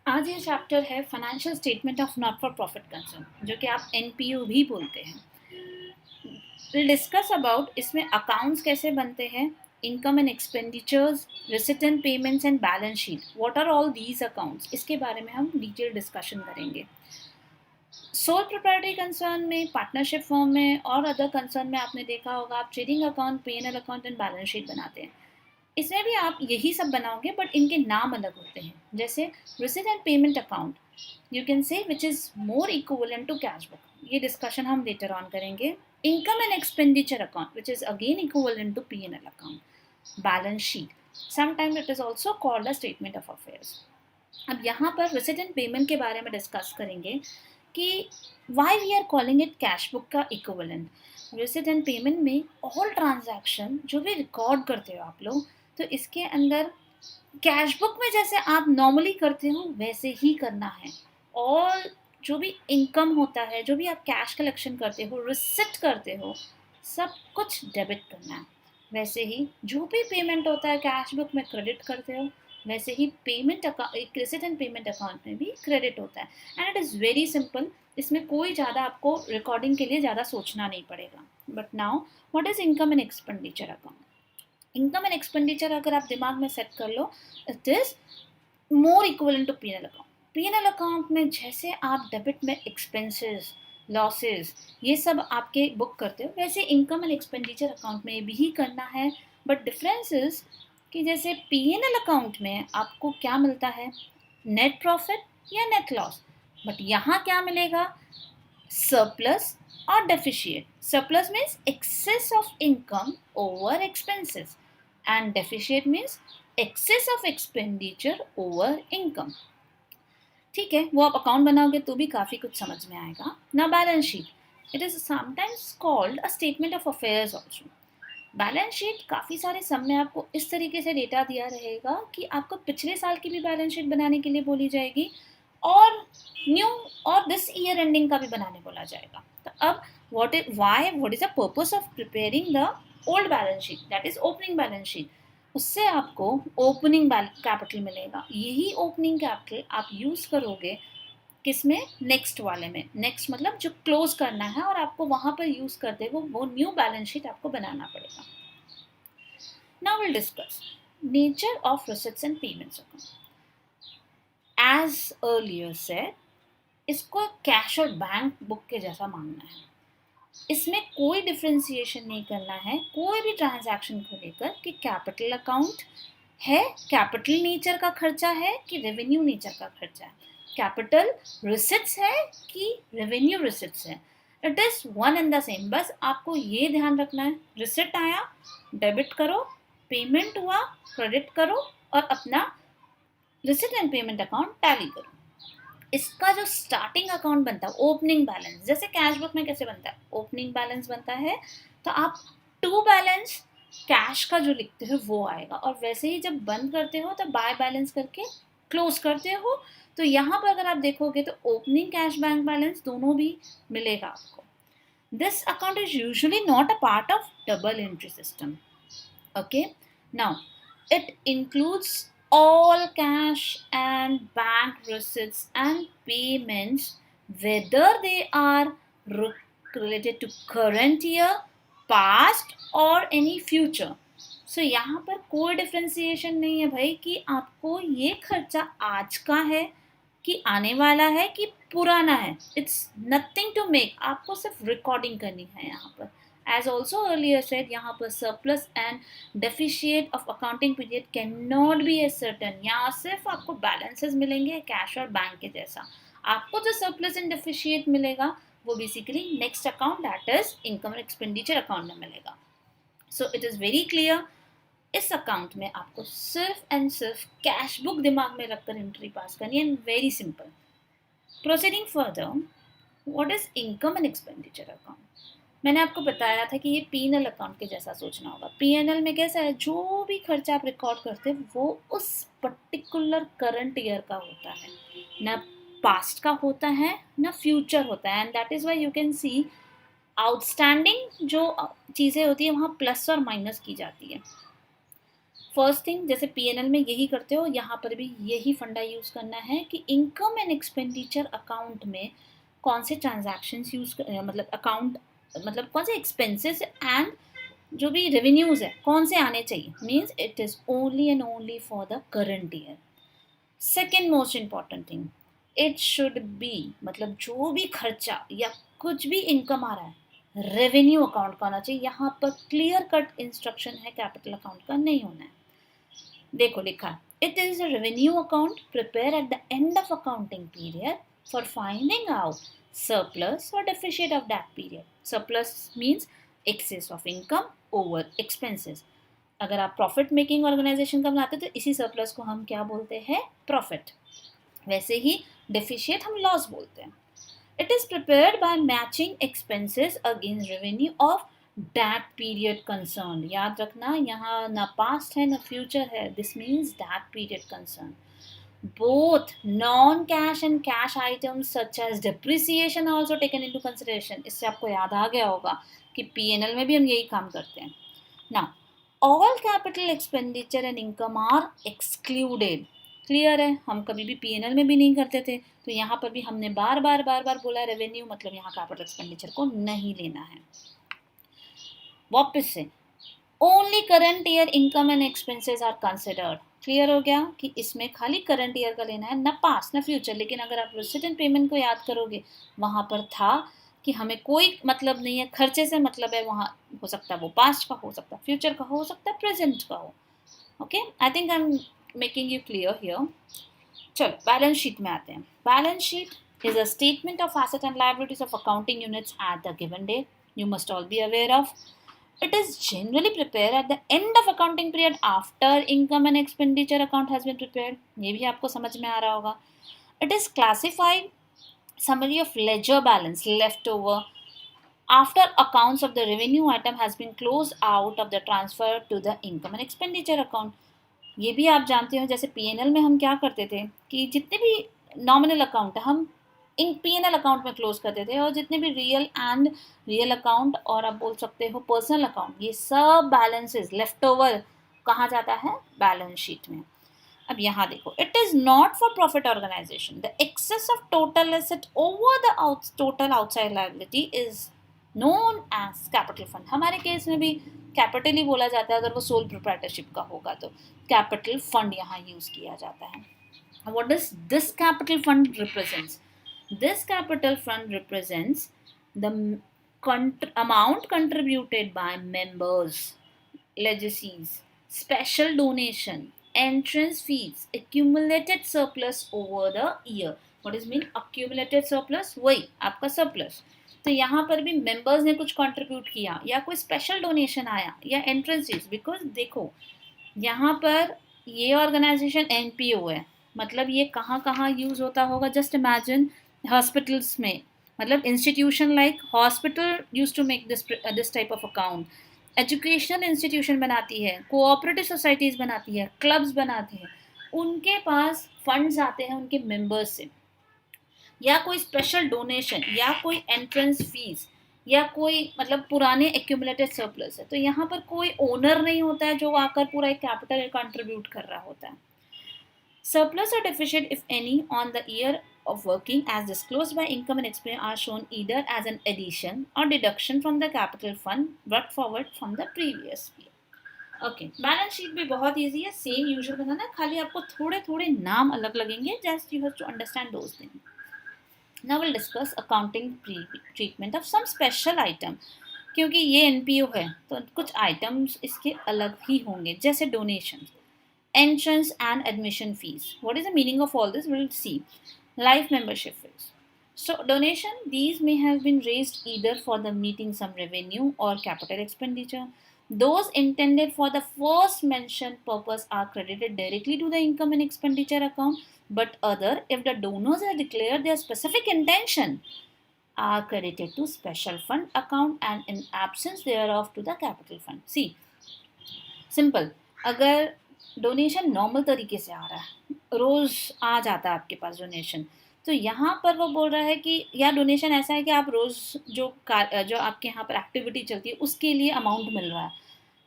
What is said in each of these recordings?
आज ये चैप्टर है financial statement of not for profit concern, जो कि आप एनपीयू भी बोलते हैं। विल डिस्कस अबाउट इसमें अकाउंट्स कैसे बनते हैं, income and expenditures, receipt and payments and balance sheet, what are all these accounts, इसके बारे में हम डिटेल डिस्कशन करेंगे। सोल प्रोप्राइटरी कंसर्न में, पार्टनरशिप फॉर्म में और अदर कंसर्न में आपने देखा होगा आप trading account, P and L account and balance sheet बनाते हैं। इसमें भी आप यही सब बनाओगे, बट इनके नाम अलग होते हैं। जैसे receipt and payment account you can say which is more equivalent to cash book, ये डिस्कशन हम लेटर ऑन करेंगे। Income and expenditure account which is again equivalent to P and L account. Balance sheet sometime it is also called a statement of affairs. अब यहाँ पर receipt and payment के बारे में discuss करेंगे कि why we are calling it cash book का equivalent. Receipt and payment में ऑल ट्रांजैक्शन जो भी रिकॉर्ड करते हो आप लोग, तो इसके अंदर कैश बुक में जैसे आप नॉर्मली करते हो वैसे ही करना है। और जो भी इनकम होता है, जो भी आप कैश कलेक्शन करते हो, रिसिट करते हो, सब कुछ डेबिट करना है। वैसे ही जो भी पेमेंट होता है कैश बुक में क्रेडिट करते हो, वैसे ही payment account, receipt and payment account में भी क्रेडिट होता है। And it is very simple, इसमें कोई ज़्यादा आपको रिकॉर्डिंग के लिए ज़्यादा सोचना नहीं पड़ेगा। But now what is income and expenditure account. Income and expenditure अगर आप दिमाग में सेट कर लो, it is more equivalent to P and L account. P and L account में जैसे आप डेबिट में एक्सपेंसेस, लॉसेस, ये सब आपके बुक करते हो, वैसे इनकम एंड एक्सपेंडिचर अकाउंट में भी करना है। बट डिफरेंस इज कि जैसे पी&एल अकाउंट में आपको क्या मिलता है, नेट प्रॉफिट या नेट लॉस। बट यहाँ क्या मिलेगा, surplus or deficit. Surplus means excess of income over expenses, and deficit means excess of expenditure over income. ठीक है, वो आप अकाउंट बनाओगे तो भी काफ़ी कुछ समझ में आएगा ना। Balance sheet, it is sometimes called a statement of affairs also. Balance sheet काफ़ी सारे सब में आपको इस तरीके से डेटा दिया रहेगा कि आपको पिछले साल की भी बैलेंस शीट बनाने के लिए बोली जाएगी और न्यू और दिस ईयर एंडिंग का भी बनाने बोला जाएगा। तो अब what is the purpose of preparing the old balance sheet, that is opening balance sheet. उससे आपको ओपनिंग कैपिटल मिलेगा। यही ओपनिंग कैपिटल आप यूज करोगे किसमें, नेक्स्ट वाले में। नेक्स्ट मतलब जो क्लोज करना है और आपको वहां पर यूज करते हुए वो न्यू बैलेंस शीट आपको बनाना पड़ेगा। Now will discuss nature of receipts and payments account. As earlier said, इसको कैश और बैंक बुक के जैसा मानना है। इसमें कोई डिफ्रेंसिएशन नहीं करना है कोई भी ट्रांजैक्शन को लेकर कि कैपिटल अकाउंट है, कैपिटल नेचर का खर्चा है कि रेवेन्यू नेचर का खर्चा है, कैपिटल रिसिट्स है कि रेवेन्यू रिसिट्स है। It is one and the same. बस आपको ये ध्यान रखना है, रिसिट आया डेबिट करो, पेमेंट हुआ क्रेडिट करो, और अपना receipt and payment account tally करो। इसका जो स्टार्टिंग अकाउंट बनता है, ओपनिंग बैलेंस, जैसे कैश बुक में कैसे बनता है, ओपनिंग बैलेंस बनता है, तो आप टू बैलेंस कैश का जो लिखते हो वो आएगा। और वैसे ही जब बंद करते हो तो बाय बैलेंस करके क्लोज करते हो। तो यहाँ पर अगर आप देखोगे तो ओपनिंग कैश बैंक बैलेंस दोनों भी मिलेगा आपको। This account is usually not a part of double entry system. Okay, now it includes all cash and bank receipts and payments, whether they are related to current year, past or any future. So यहाँ पर कोई differentiation नहीं है भाई कि आपको ये खर्चा आज का है कि आने वाला है कि पुराना है। इट्स नथिंग टू मेक, आपको सिर्फ रिकॉर्डिंग करनी है यहाँ पर। As also earlier said, यहाँ पर surplus and deficit of accounting period cannot be ascertained. यहाँ सिर्फ आपको balances मिलेंगे कैश और बैंक के जैसा। आपको जो surplus and deficit मिलेगा वो basically next account, that is income and expenditure account में मिलेगा। So it is very clear, इस अकाउंट में आपको सिर्फ एंड सिर्फ कैश बुक दिमाग में रखकर एंट्री पास करनी है, and very simple. Proceeding further, what is income and expenditure account. मैंने आपको बताया था कि ये पी&एल अकाउंट के जैसा सोचना होगा। पी&एल में कैसा है, जो भी खर्चा आप रिकॉर्ड करते हैं वो उस पर्टिकुलर करंट ईयर का होता है, ना पास्ट का होता है ना फ्यूचर होता है। And that is why you can see outstanding जो चीज़ें होती है वहाँ प्लस और माइनस की जाती है। फर्स्ट थिंग, जैसे पीएनएल में यही करते हो, यहाँ पर भी यही फंडा यूज़ करना है कि इनकम एंड एक्सपेंडिचर अकाउंट में कौन से ट्रांजैक्शंस यूज़ मतलब अकाउंट मतलब कौन से एक्सपेंसेस एंड जो भी रेवेन्यूज़ है कौन से आने चाहिए, means it is only and only for the current year. Second most important thing, it should be, मतलब जो भी खर्चा या कुछ भी इनकम आ रहा है रेवेन्यू अकाउंट का होना चाहिए। यहाँ पर क्लियर कट इंस्ट्रक्शन है, कैपिटल अकाउंट का नहीं होना है। देखो लिखा, it is a revenue account prepare at the end of accounting period for finding out surplus or deficit of that period. Surplus means excess of income over expenses. अगर आप profit making organisation का बनाते तो इसी surplus को हम क्या बोलते हैं, प्रॉफिट। वैसे ही डेफिशिएट हम लॉस बोलते हैं। It is prepared by matching expenses against revenue of that period concern. याद रखना, यहाँ ना पास्ट है ना फ्यूचर है, this means that period concern. Both non-cash and cash items such as depreciation are also taken into consideration. इससे आपको याद आ गया होगा कि P&L में भी हम यही काम करते हैं। Now, all capital expenditure and income are excluded. Clear है, हम कभी भी P&L में भी नहीं करते थे, तो यहाँ पर भी हमने बार बार बोला रेवेन्यू, मतलब यहाँ कैपिटल एक्सपेंडिचर को नहीं लेना है। वापस से, only current year income and expenses are considered. Clear हो गया कि इसमें खाली करंट ईयर का लेना है, ना पास्ट ना फ्यूचर। लेकिन अगर आप रिसीट एंड पेमेंट को याद करोगे, वहाँ पर था कि हमें कोई मतलब नहीं है, खर्चे से मतलब है। वहाँ हो सकता है वो पास्ट का, हो सकता है फ्यूचर का, हो सकता है प्रेजेंट का हो। Okay, I think I am making you clear here. चलो बैलेंस शीट में आते हैं। Balance sheet is a statement of asset and liabilities of accounting units at the given date. You must all be aware of it is generally prepared at the end of accounting period after income and expenditure account has been prepared. ये भी आपको समझ में आ रहा होगा। It is classified summary of ledger balance left over after accounts of the revenue item has been closed out of the transfer to the income and expenditure account. ये भी आप जानते हो, जैसे P&L में हम क्या करते थे कि जितने भी नॉमिनल अकाउंट है हम इन P&L अकाउंट में क्लोज करते थे, और जितने भी रियल अकाउंट और आप बोल सकते हो पर्सनल अकाउंट, ये सब बैलेंसेस लेफ्ट ओवर कहाँ जाता है, बैलेंस शीट में। अब यहाँ देखो, it is not for profit organisation the excess of total asset over the total outside liability is known as capital fund. हमारे केस में भी कैपिटल ही बोला जाता है, अगर वो सोल प्रोप्राइटरशिप का होगा तो कैपिटल फंड यहाँ यूज किया जाता है। What does this capital fund represents? This capital fund represents the amount contributed by members, legacies, special donation, entrance fees, accumulated surplus over the year. What is mean accumulated surplus? वही आपका surplus। तो यहाँ पर भी members ने कुछ contribute किया या कोई special donation आया या entrance fees, because देखो यहाँ पर ये organization NPO है, मतलब ये कहाँ कहाँ यूज होता होगा। जस्ट इमेजिन हॉस्पिटल्स में, मतलब institution like hospital use to make this type of account, educational institution बनाती है, कोऑपरेटिव सोसाइटीज़ बनाती है, क्लब्स बनाते हैं, उनके पास फंड्स आते हैं उनके मेंबर्स से, या कोई स्पेशल डोनेशन या कोई एंट्रेंस फीस या कोई मतलब पुराने एक्यूमुलेटेड सरप्लस है। तो यहाँ पर कोई ओनर नहीं होता है जो आकर पूरा एक कैपिटल कंट्रीब्यूट कर रहा होता है। Surplus or deficit, if any, on the year of working as disclosed by income and expense are shown either as an addition or deduction from the capital fund brought forward from the previous year. Okay, balance sheet भी बहुत easy है, same usual बनाना है, खाली आपको थोड़े थोड़े नाम अलग लगेंगे, just you have to understand those things. Now will discuss accounting treatment of some special item. क्योंकि ये एनपीओ है तो कुछ आइटम्स इसके अलग ही होंगे, जैसे donation, entrance and admission fees. What is the meaning of all this? We'll see. Life membership fees. So donation, these may have been raised either for the meeting some revenue or capital expenditure. Those intended for the first mentioned purpose are credited directly to the income and expenditure account, but other, if the donors have declared their specific intention, are credited to special fund account and in absence thereof to the capital fund. See, simple. अगर donation normal तरीके से आ रहा है, रोज़ आ जाता है आपके पास donation, तो यहाँ पर वो बोल रहा है कि या डोनेशन ऐसा है कि आप रोज़ जो आपके यहाँ पर एक्टिविटी चलती है उसके लिए अमाउंट मिल रहा है,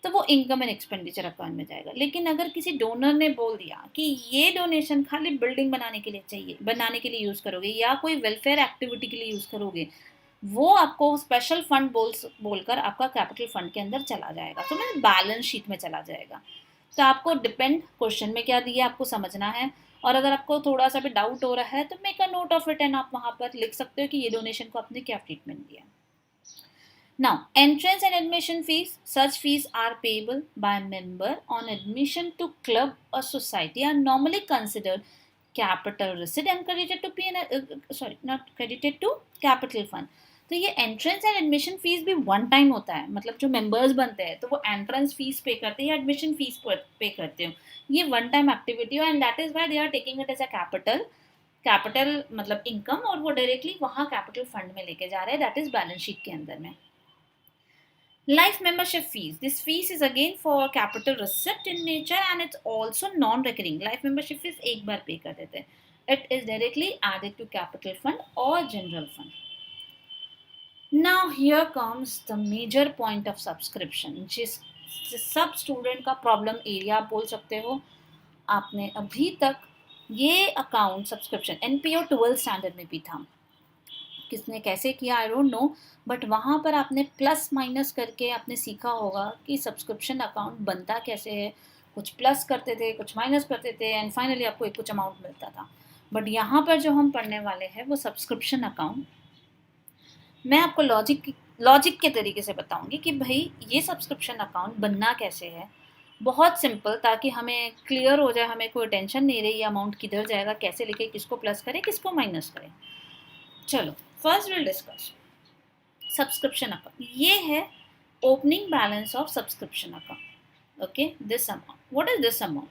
तो वो इनकम एंड एक्सपेंडिचर अकाउंट में जाएगा। लेकिन अगर किसी डोनर ने बोल दिया कि ये डोनेशन खाली बिल्डिंग बनाने के लिए चाहिए, बनाने के लिए यूज़ करोगे या कोई वेलफेयर एक्टिविटी के लिए यूज़ करोगे, वो आपको स्पेशल फंड बोलकर आपका कैपिटल फंड के अंदर चला जाएगा, तो मैं बैलेंस शीट में चला जाएगा। तो आपको डिपेंड क्वेश्चन में क्या दिया आपको समझना है, और अगर आपको थोड़ा सा भी डाउट हो रहा है तो make a note of it and आप वहाँ पर लिख सकते हो कि ये डोनेशन को आपने क्या ट्रीटमेंट दिया। Now, entrance and admission fees, such fees are payable by a member on admission to club or society are normally considered capital receipt and credited to not credited to capital fund. तो ये entrance and admission fees भी one time होता है, मतलब जो members बनते हैं तो वो एंट्रेंस फीस पे करते हैं या एडमिशन फीस पे करते हो, ये वन टाइम एक्टिविटी हो and that is why they are taking it as a capital मतलब इनकम, और वो डायरेक्टली वहाँ कैपिटल फंड में लेके जा रहे हैं, दैट इज बैलेंस शीट के अंदर में। Life membership fees. This fees is again for capital receipt in nature and it's also non-recurring. Life membership fees एक बार पे कर देते हैं. It is directly added to capital fund or general fund. Now here comes the major point of subscription, जिस सब student का problem area आप बोल सकते हो। आपने अभी तक ये account subscription NPO 12th standard में भी था, किसने कैसे किया आई डोंट नो, बट वहाँ पर आपने प्लस माइनस करके आपने सीखा होगा कि सब्सक्रिप्शन अकाउंट बनता कैसे है, कुछ प्लस करते थे कुछ माइनस करते थे एंड फाइनली आपको एक कुछ अमाउंट मिलता था। बट यहाँ पर जो हम पढ़ने वाले हैं वो सब्सक्रिप्शन अकाउंट, मैं आपको लॉजिक के तरीके से बताऊंगी कि भाई ये सब्सक्रिप्शन अकाउंट बनना कैसे है। बहुत सिंपल, ताकि हमें क्लियर हो जाए, हमें कोई टेंशन नहीं रही ये अमाउंट किधर जाएगा, कैसे लिखे, किसको प्लस करे किसको माइनस करे। चलो first will discuss subscription account. ये है opening balance of subscription account. Okay, this amount, what is this amount?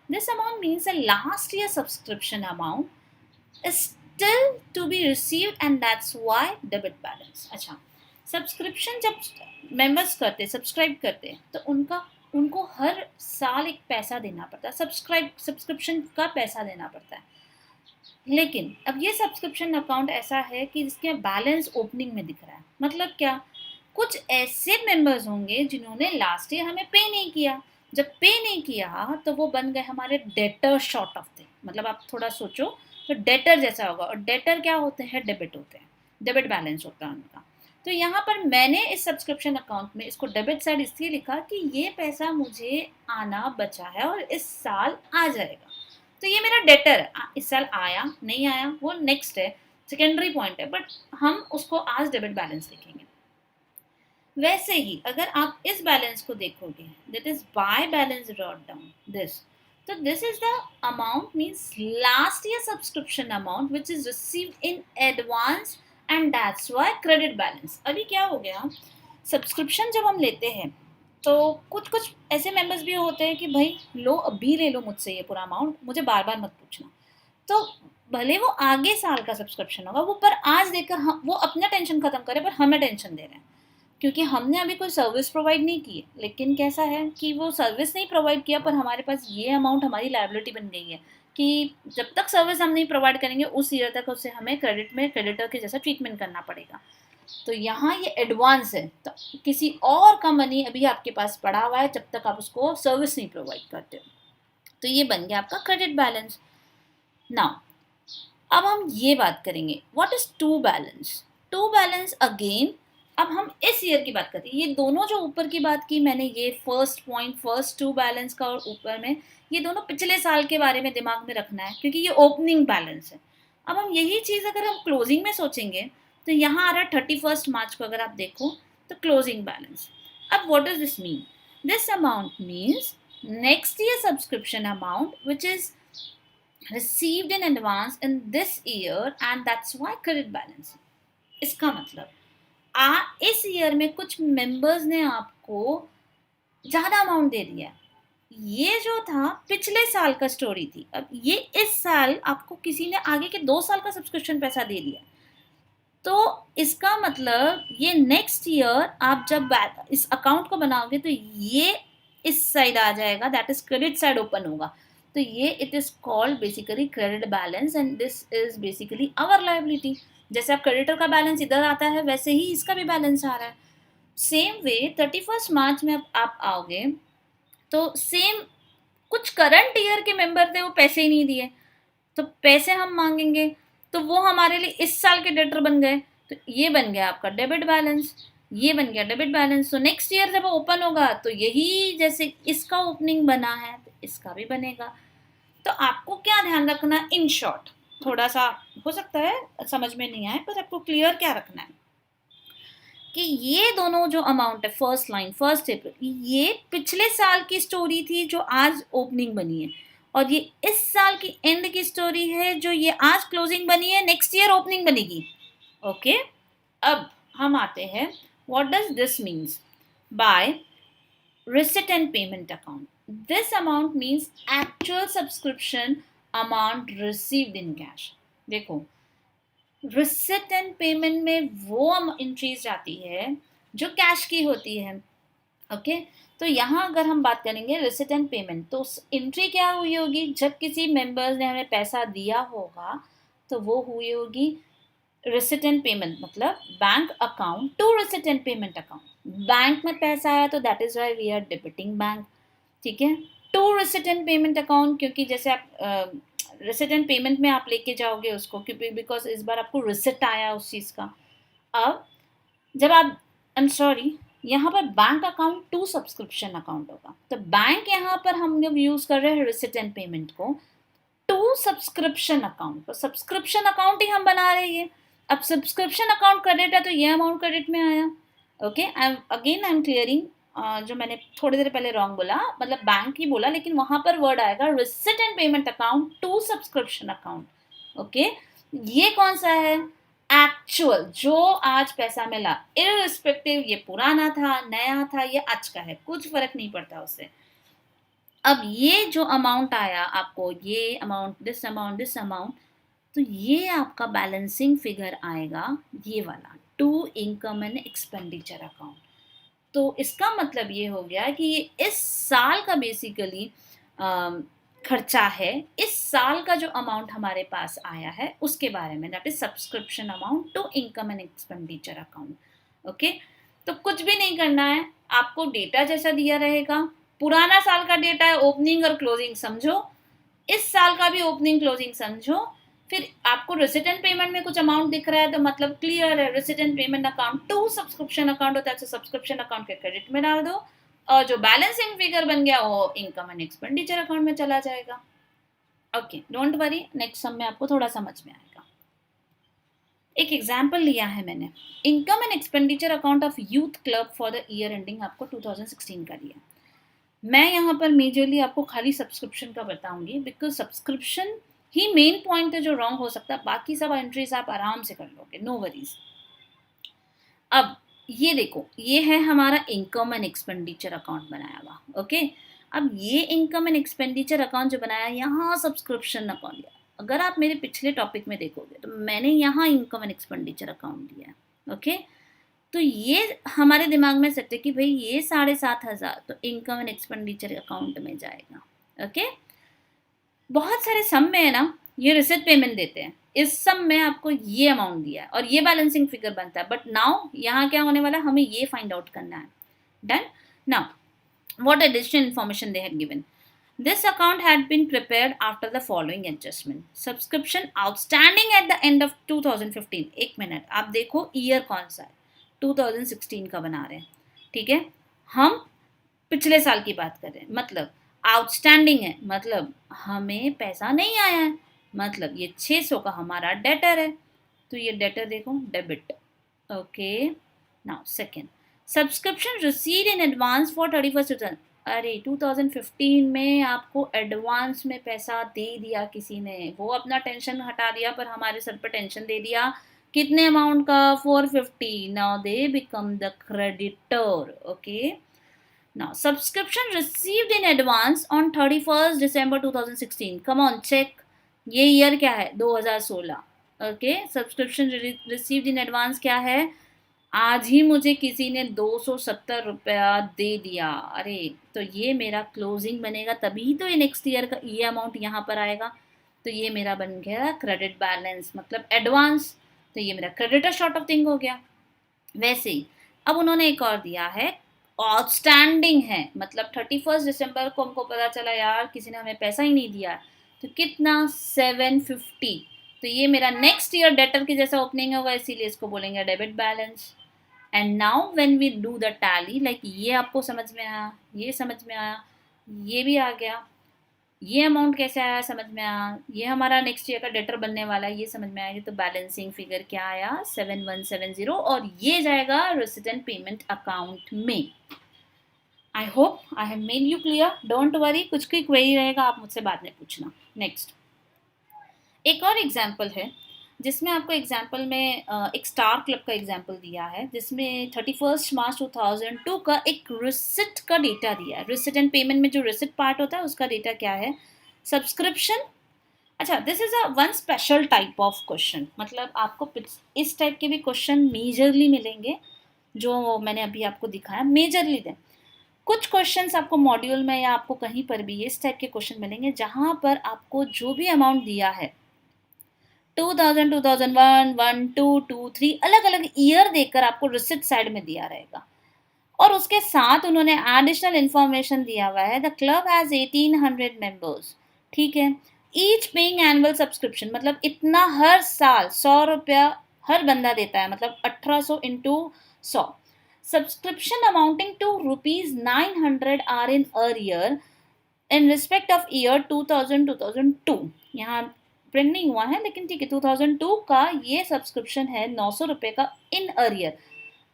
This amount means the last year subscription amount is still to be received and that's why debit balance. अच्छा, subscription जब members करते subscribe करते हैं तो उनको हर साल एक पैसा देना पड़ता है, सब्सक्रिप्शन का पैसा देना पड़ता है। लेकिन अब ये सब्सक्रिप्शन अकाउंट ऐसा है कि जिसके बैलेंस ओपनिंग में दिख रहा है। मतलब क्या, कुछ ऐसे मेंबर्स होंगे जिन्होंने लास्ट ईयर हमें पे नहीं किया, जब पे नहीं किया तो वो बन गए हमारे डेटर शॉर्ट ऑफ थे। मतलब आप थोड़ा सोचो तो डेटर जैसा होगा, और डेटर क्या होते हैं, डेबिट होते हैं, डेबिट बैलेंस होता है उनका। तो यहाँ पर मैंने इस सब्सक्रिप्शन अकाउंट में इसको डेबिट साइड इसलिए लिखा कि ये पैसा मुझे आना बचा है और इस साल आ जाएगा, तो ये मेरा डेटर इस साल आया नहीं आया वो नेक्स्ट है, सेकेंडरी पॉइंट है, बट हम उसको आज डेबिट बैलेंस लिखेंगे। वैसे ही अगर आप इस बैलेंस को देखोगे, that is by balance brought down this, तो this is the amount means last year subscription amount which is received in advance and that's why credit balance. अभी क्या हो गया, सब्सक्रिप्शन जब हम लेते हैं तो कुछ ऐसे मेंबर्स भी होते हैं कि भाई लो अभी ले लो मुझसे ये पूरा अमाउंट, मुझे बार बार मत पूछना। तो भले वो आगे साल का सब्सक्रिप्शन होगा वो, पर आज देकर हम वो अपना टेंशन खत्म करे पर हमें टेंशन दे रहे हैं, क्योंकि हमने अभी कोई सर्विस प्रोवाइड नहीं की है। लेकिन कैसा है कि वो सर्विस नहीं प्रोवाइड किया पर हमारे पास ये अमाउंट हमारी लायबिलिटी बन गई है कि जब तक सर्विस हम नहीं प्रोवाइड करेंगे उस ईयर तक उससे हमें क्रेडिट में क्रेडिटर के जैसा ट्रीटमेंट करना पड़ेगा। तो यहाँ ये एडवांस है, तो किसी और का मनी अभी आपके पास पड़ा हुआ है जब तक आप उसको सर्विस नहीं प्रोवाइड करते हो, तो ये बन गया आपका क्रेडिट बैलेंस। नाउ अब हम ये बात करेंगे what is to balance. To balance again, अब हम इस ईयर की बात करते हैं। ये दोनों जो ऊपर की बात की मैंने, ये first point first to balance का और ऊपर में ये दोनों पिछले साल के बारे में दिमाग में रखना है क्योंकि ये ओपनिंग बैलेंस है। अब हम यही चीज़ अगर हम क्लोजिंग में सोचेंगे तो यहाँ आ रहा है 31 मार्च को, अगर आप देखो तो क्लोजिंग बैलेंस। अब what does this mean? This amount means next year subscription amount which is received in advance in this year and that's why credit balance। इसका मतलब इस ईयर में कुछ मेंबर्स ने आपको ज़्यादा अमाउंट दे दिया, ये जो था पिछले साल का स्टोरी थी, अब ये इस साल आपको किसी ने आगे के 2 साल का सब्सक्रिप्शन पैसा दे दिया, तो इसका मतलब ये नेक्स्ट ईयर आप जब इस अकाउंट को बनाओगे तो ये इस साइड आ जाएगा, that is credit side open होगा। तो ये it is called basically credit balance and this is basically our liability. जैसे आप क्रेडिटर का बैलेंस इधर आता है वैसे ही इसका भी बैलेंस आ रहा है। सेम वे 31 मार्च में आप आओगे तो सेम कुछ करंट ईयर के मेंबर थे, वो पैसे ही नहीं दिए, तो पैसे हम मांगेंगे, तो वो हमारे लिए इस साल के डेटर बन गए, तो ये बन गया आपका डेबिट बैलेंस, ये बन गया डेबिट बैलेंस। तो नेक्स्ट ईयर जब ओपन होगा तो यही जैसे इसका ओपनिंग बना है तो इसका भी बनेगा। तो आपको क्या ध्यान रखना, इन शॉर्ट, थोड़ा सा हो सकता है समझ में नहीं आए, पर आपको क्लियर क्या रखना है कि ये दोनों जो अमाउंट है, फर्स्ट लाइन फर्स्ट अप्रैल, ये पिछले साल की स्टोरी थी जो आज ओपनिंग बनी है, और ये इस साल की एंड की स्टोरी है जो ये आज क्लोजिंग बनी है, नेक्स्ट ईयर ओपनिंग बनेगी। ओके, अब हम आते हैं what does this means by receipt and payment account. This amount means actual subscription amount received in cash. देखो, रिसिट एंड पेमेंट में वो एंट्रीज जाती है जो कैश की होती है। ओके, तो यहाँ अगर हम बात करेंगे रिसिट एंड पेमेंट, तो एंट्री क्या हुई होगी, जब किसी मेंबर्स ने हमें पैसा दिया होगा तो वो हुई होगी रिसिट एंड पेमेंट, मतलब bank account to receipt and payment account. Bank में पैसा आया तो that is why we are debiting bank, ठीक है, to receipt and payment account, क्योंकि जैसे आप रिसिट एंड पेमेंट में आप लेके जाओगे उसको, क्योंकि बिकॉज इस बार आपको रिसिट आया उस चीज़ का। अब जब आप, आई एम सॉरी, यहाँ पर bank account to subscription account होगा, तो बैंक यहाँ पर हम लोग यूज़ कर रहे हैं रिसिट एंड पेमेंट को टू सब्सक्रिप्शन अकाउंट, तो सब्सक्रिप्शन अकाउंट ही हम बना रहे हैं। अब सब्सक्रिप्शन अकाउंट क्रेडिट है तो ये अमाउंट क्रेडिट में आया। ओके, आई एम क्लियरिंग, जो मैंने थोड़ी देर पहले रॉन्ग बोला, मतलब बैंक ही बोला, लेकिन वहां पर वर्ड आएगा receipt and payment account to subscription account. Okay, ये कौन सा है, एक्चुअल जो आज पैसा मिला, इररिस्पेक्टिव ये पुराना था नया था ये आज का है, कुछ फर्क नहीं पड़ता उससे। अब ये जो अमाउंट आया आपको, ये amount, this amount, this amount, तो ये आपका बैलेंसिंग फिगर आएगा ये वाला, to income and expenditure account. तो इसका मतलब ये हो गया कि ये इस साल का बेसिकली खर्चा है, इस साल का जो अमाउंट हमारे पास आया है उसके बारे में, that is subscription amount to income and expenditure account. Okay, तो कुछ भी नहीं करना है, आपको डेटा जैसा दिया रहेगा, पुराना साल का डेटा है, ओपनिंग और क्लोजिंग समझो, इस साल का भी ओपनिंग क्लोजिंग समझो, फिर आपको रिसिट एंड पेमेंट में कुछ अमाउंट दिख रहा है तो मतलब क्लियर है, receipt and payment account to subscription account होता है, तो सब्सक्रिप्शन अकाउंट के क्रेडिट में डाल दो, और जो बैलेंसिंग फिगर बन गया वो इनकम एंड एक्सपेंडिचर अकाउंट में चला जाएगा। Okay, don't worry, next sum में आपको थोड़ा समझ में आएगा। एक एग्जाम्पल लिया है मैंने, income and expenditure account of youth club for the year ending आपको 2016 का दिया। मैं यहाँ पर मेजरली आपको खाली सब्सक्रिप्शन का बताऊंगी, because subscription he main point है जो रॉन्ग हो सकता है, बाकी सब एंट्रीज आप आराम से कर लोगे, नो वरीज। अब ये देखो, ये है हमारा इनकम एंड एक्सपेंडिचर अकाउंट बनाया हुआ। ओके, अब ये इनकम एंड एक्सपेंडिचर अकाउंट जो बनाया, यहाँ सब्सक्रिप्शन अकाउंट दिया। अगर आप मेरे पिछले टॉपिक में देखोगे तो मैंने यहाँ इनकम एंड एक्सपेंडिचर अकाउंट दिया है। ओके, तो ये हमारे दिमाग में सेट है कि भाई ये 7,500 तो इनकम एंड एक्सपेंडिचर अकाउंट में जाएगा। ओके, बहुत सारे सम में है ना, ये रिसिट पेमेंट देते हैं, इस सम में आपको ये अमाउंट दिया है और ये बैलेंसिंग फिगर बनता है, बट नाउ यहाँ क्या होने वाला है, हमें ये फाइंड आउट करना है। Done, now what additional information they had given, this account had been prepared after the following adjustment, subscription outstanding at the end of 2015, एक मिनट, आप देखो ईयर कौन सा है, 2016 का बना रहे हैं, ठीक है, हम पिछले साल की बात कर रहे हैं, मतलब आउटस्टैंडिंग है, मतलब हमें पैसा नहीं आया है, मतलब ये 600 का हमारा डेटर है, तो ये डेटर देखो debit. Okay, now second, subscription receive in advance for 31st, अरे 2015 में आपको एडवांस में पैसा दे दिया किसी ने, वो अपना टेंशन हटा दिया पर हमारे सर पर टेंशन दे दिया, कितने अमाउंट का, 450, now they become the creditor. Okay, now subscription received in advance on 31st December 2016, come on check, ये ईयर क्या है, 2016। Okay, subscription received in advance क्या है, आज ही मुझे किसी ने 270 रुपया दे दिया, अरे तो ये मेरा क्लोजिंग बनेगा, तभी तो ये नेक्स्ट ईयर का ये अमाउंट यहाँ पर आएगा, तो ये मेरा बन गया क्रेडिट बैलेंस, मतलब एडवांस, तो ये मेरा क्रेडिटर शॉर्ट ऑफ थिंग हो गया। वैसे ही अब उन्होंने एक और दिया है, आउटस्टैंडिंग है, मतलब 31 दिसंबर को हमको पता चला यार किसी ने हमें पैसा ही नहीं दिया, तो कितना 750, तो ये मेरा नेक्स्ट ईयर डेटर की जैसा ओपनिंग होगा, इसीलिए इसको बोलेंगे debit balance. And now when we do the tally, like ये आपको समझ में आया, ये समझ में आया, ये भी आ गया, ये अमाउंट कैसे आया समझ में आया, ये हमारा नेक्स्ट ईयर का डेटर बनने वाला है, ये समझ में आएगी, तो बैलेंसिंग फिगर क्या आया 7170, और ये जाएगा रेसिडेंट पेमेंट अकाउंट में। आई hope I have made you clear, don't worry, कुछ कोई क्वेरी रहेगा आप मुझसे बाद में पूछना। नेक्स्ट एक और एग्जाम्पल है जिसमें आपको एग्जाम्पल में एक स्टार क्लब का एग्जाम्पल दिया है, जिसमें 31 मार्च 2002 का एक रिसिट का डेटा दिया है। रिसिट एंड पेमेंट में जो रिसिट पार्ट होता है उसका डेटा क्या है, सब्सक्रिप्शन। अच्छा, this is a one special type of question, मतलब आपको इस टाइप के भी क्वेश्चन मेजरली मिलेंगे, जो मैंने अभी आपको दिखाया मेजरली दें। कुछ क्वेश्चंस आपको मॉड्यूल में या आपको कहीं पर भी इस टाइप के क्वेश्चन मिलेंगे जहां पर आपको जो भी अमाउंट दिया है 2000, 2001, 1, 2, 2, 3 अलग अलग ईयर देकर आपको रिसिट साइड में दिया रहेगा, और उसके साथ उन्होंने एडिशनल इंफॉर्मेशन दिया हुआ है, द क्लब हैज 1800 मेंबर्स, ठीक है, ईच पेइंग एनुअल सब्सक्रिप्शन, मतलब इतना हर साल 100 रुपया हर बंदा देता है, मतलब 1800 into 100, subscription amounting to ₹900 are in year in respect of year 2000-2002, यहाँ प्रिंट नहीं हुआ है लेकिन ठीक है, 2002 का ये सब्सक्रिप्शन है 900 रुपये का इन ईयर,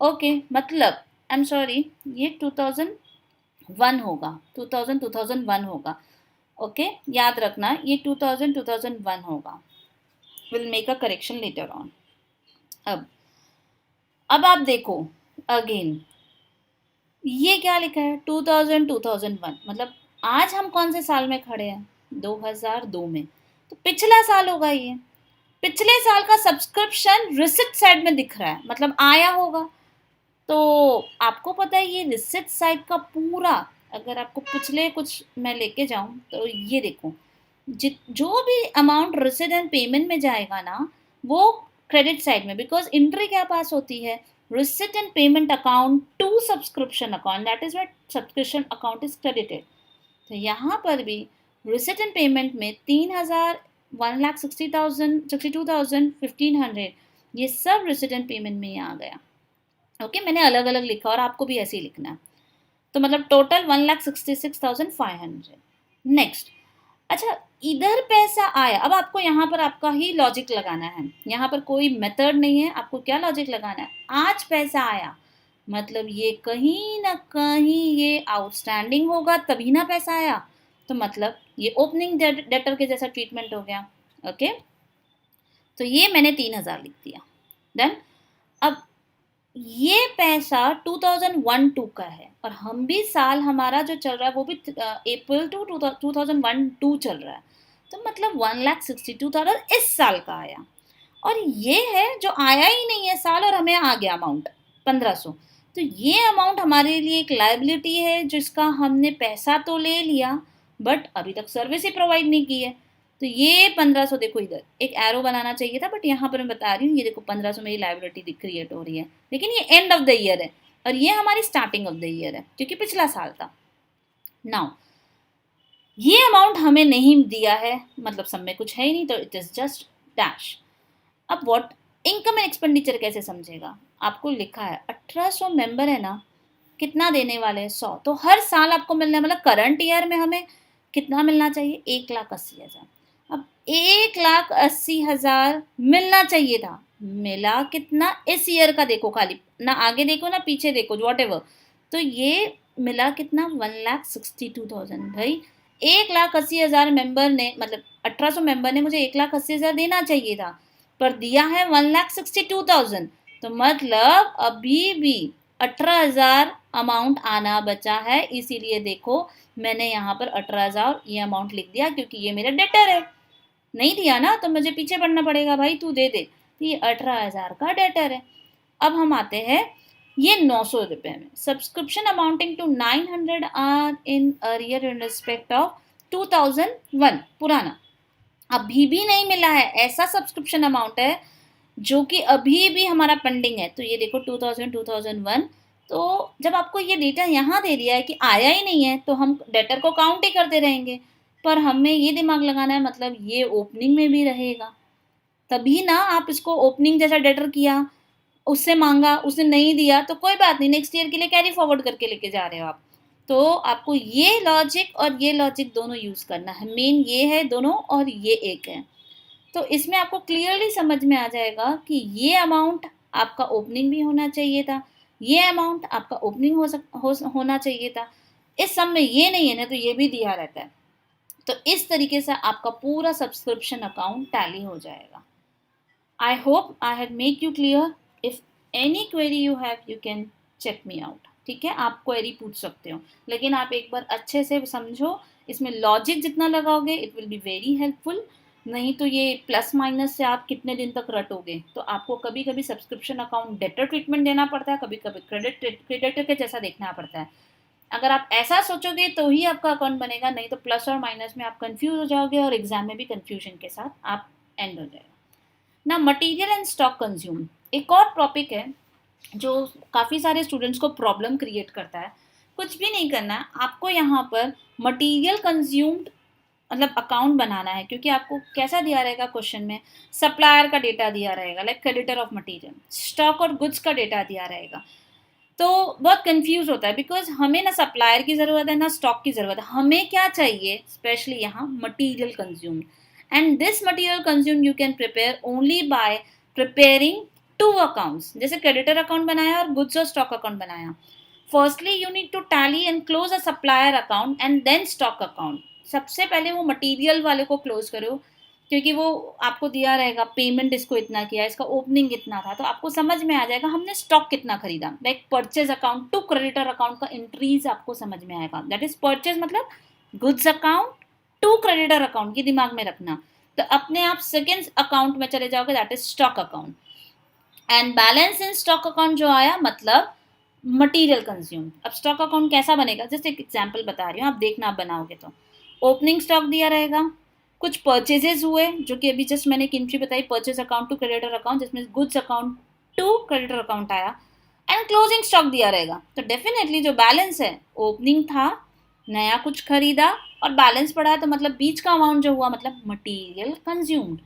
ओके, मतलब आई एम सॉरी, ये 2001 होगा, 2001 होगा, ओके, याद रखना ये 2001 होगा, will make a correction later on. अब आप देखो अगेन, ये क्या लिखा है 2001, मतलब आज हम कौन से साल में खड़े हैं, 2002 में, तो पिछला साल होगा ये, पिछले साल का सब्सक्रिप्शन रिसिट साइड में दिख रहा है, मतलब आया होगा, तो आपको पता है ये रिसिट साइड का पूरा, अगर आपको पिछले कुछ मैं लेके जाऊं तो ये देखो, जो भी अमाउंट रिसिट एंड पेमेंट में जाएगा ना वो क्रेडिट साइड में, बिकॉज एंट्री क्या पास होती है, receipt and payment account to subscription account, that is what subscription account is credited, तो यहाँ पर भी रिसिट एंड पेमेंट में 3000, 1,60,000, 62,000, 1,500, ये सब रिसिट एंड पेमेंट में ही आ गया, ओके, मैंने अलग अलग लिखा और आपको भी ऐसे ही लिखना है, तो मतलब टोटल 1,66,500। नेक्स्ट, अच्छा इधर पैसा आया, अब आपको यहाँ पर आपका ही लॉजिक लगाना है, यहाँ पर कोई मेथड नहीं है, आपको क्या लॉजिक लगाना है, आज पैसा आया मतलब ये कहीं ना कहीं ये आउटस्टैंडिंग होगा तभी ना पैसा आया, तो मतलब ये ओपनिंग डेटर के जैसा ट्रीटमेंट हो गया, ओके, तो ये मैंने 3000 लिख दिया। देन अब ये पैसा 2001-2 का है, और हम भी साल हमारा जो चल रहा है वो भी अप्रैल टू 2001-2 चल रहा है, तो मतलब 1,62,000 इस साल का आया, और ये है जो आया ही नहीं है साल और हमें आ गया अमाउंट 1500, तो ये अमाउंट हमारे लिए एक लायबिलिटी है जिसका हमने पैसा तो ले लिया बट अभी तक सर्विस ही प्रोवाइड नहीं की है, तो ये 1500 देखो, इधर एक एरो बनाना चाहिए था बट यहाँ पर मैं बता रही हूँ, ये देखो 1500 मेरी लायबिलिटी क्रिएट हो रही है, लेकिन ये एंड ऑफ द ईयर है और ये हमारी स्टार्टिंग ऑफ द ईयर है क्योंकि पिछला साल था। नाउ ये अमाउंट हमें नहीं दिया है, मतलब सब में कुछ है ही नहीं, तो इट इज जस्ट डैश। अब व्हाट इनकम एंड एक्सपेंडिचर कैसे समझेगा, आपको लिखा है 1800 मेंबर है ना, कितना देने वाले हैं 100, तो हर साल आपको मिलने, मतलब करंट ईयर में हमें कितना मिलना चाहिए 1,80,000, अब 1,80,000 मिलना चाहिए था, मिला कितना इस ईयर का, देखो खाली ना आगे देखो ना पीछे देखो वॉट एवर, तो ये मिला कितना 1,62,000, भाई 1,80,000 मेंबर ने, मतलब 1800 मेंबर ने मुझे 1,80,000 देना चाहिए था पर दिया है 1,62,000, तो मतलब अभी भी 18,000 अमाउंट आना बचा है, इसीलिए देखो मैंने यहाँ पर 18,000 ये अमाउंट लिख दिया क्योंकि ये मेरा डेटर है, नहीं दिया ना तो मुझे पीछे पढ़ना पड़ेगा, भाई तू दे दे, तो ये 18,000 का डेटर है। अब हम आते हैं ये 900 रुपये में, subscription amounting to 900 are in arrear in respect of 2001, पुराना, अभी भी नहीं मिला है, ऐसा सब्सक्रिप्शन अमाउंट है जो कि अभी भी हमारा पेंडिंग है। तो ये देखो 2000 2001, तो जब आपको ये डेटा यहाँ दे दिया है कि आया ही नहीं है, तो हम डेटर को काउंट ही करते रहेंगे। पर हमें ये दिमाग लगाना है, मतलब ये ओपनिंग में भी रहेगा, तभी ना आप इसको ओपनिंग जैसा डेटर किया, उससे मांगा, उसने नहीं दिया, तो कोई बात नहीं, नेक्स्ट ईयर के लिए कैरी फॉरवर्ड करके लेके जा रहे हो आप। तो आपको ये लॉजिक और ये लॉजिक दोनों यूज़ करना है। मेन ये है दोनों और ये एक है। तो इसमें आपको क्लियरली समझ में आ जाएगा कि ये अमाउंट आपका ओपनिंग भी होना चाहिए था, ये अमाउंट आपका ओपनिंग होना चाहिए था। इस सब में ये नहीं है ना, तो ये भी दिया रहता है। तो इस तरीके से आपका पूरा सब्सक्रिप्शन अकाउंट टैली हो जाएगा। I hope I had make you clear. If any query you have, you can check me out. ठीक है, आप क्वेरी पूछ सकते हो, लेकिन आप एक बार अच्छे से समझो। इसमें लॉजिक जितना लगाओगे it will be very helpful. नहीं तो ये प्लस माइनस से आप कितने दिन तक रटोगे। तो आपको कभी कभी सब्सक्रिप्शन अकाउंट डेटर ट्रीटमेंट देना पड़ता है, कभी कभी क्रेडिटर के जैसा देखना पड़ता है। अगर आप ऐसा सोचोगे तो ही आपका अकाउंट बनेगा, नहीं तो प्लस और माइनस में आप कंफ्यूज हो जाओगे और एग्जाम में भी कंफ्यूजन के साथ आप एंड हो जाएगा ना। मटेरियल एंड स्टॉक कंज्यूम एक और टॉपिक है जो काफ़ी सारे स्टूडेंट्स को प्रॉब्लम क्रिएट करता है। कुछ भी नहीं करना है आपको, यहाँ पर मटेरियल कंज्यूम्ड मतलब अकाउंट बनाना है, क्योंकि आपको कैसा दिया रहेगा क्वेश्चन में, सप्लायर का डेटा दिया रहेगा like creditor of material, stock और गुड्स का डेटा दिया रहेगा। तो बहुत कंफ्यूज होता है, बिकॉज हमें ना सप्लायर की ज़रूरत है ना स्टॉक की ज़रूरत है। हमें क्या चाहिए, स्पेशली यहाँ material consume, and this material consume you can prepare only by preparing two accounts. जैसे क्रेडिटर अकाउंट बनाया और गुड्स और स्टॉक अकाउंट बनाया। Firstly you need to tally and close a supplier account and then stock account. सबसे पहले वो material वाले को क्लोज करो, क्योंकि वो आपको दिया रहेगा पेमेंट इसको इतना किया, इसका ओपनिंग इतना था, तो आपको समझ में आ जाएगा हमने स्टॉक कितना खरीदा। Like purchase account to creditor account का इंक्रीज आपको समझ में आएगा। दैट इज परचेज मतलब goods account to creditor account, ये दिमाग में रखना। तो अपने आप सेकेंड अकाउंट में चले जाओगे, that is stock account. And balance in stock account जो आया मतलब मटीरियल कंज्यूम। अब स्टॉक अकाउंट कैसा बनेगा, जस्ट एक एग्जाम्पल बता रही हूँ, आप देखना आप बनाओगे तो ओपनिंग स्टॉक दिया रहेगा, कुछ परचेजेस हुए जो कि अभी जस्ट मैंने एक एंट्री बताई, purchase account to creditor account, जिसमें goods account to creditor account आया, एंड क्लोजिंग स्टॉक दिया रहेगा। तो डेफिनेटली जो बैलेंस है, ओपनिंग था, नया कुछ खरीदा और बैलेंस पड़ा है, तो मतलब बीच का अमाउंट जो हुआ मतलब मटीरियल कंज्यूम्ड।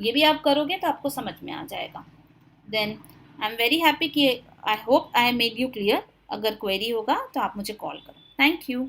ये भी आप करोगे तो आपको समझ में आ जाएगा। Then I am very happy कि I hope I made you clear. अगर क्वेरी होगा तो आप मुझे कॉल करो। Thank you.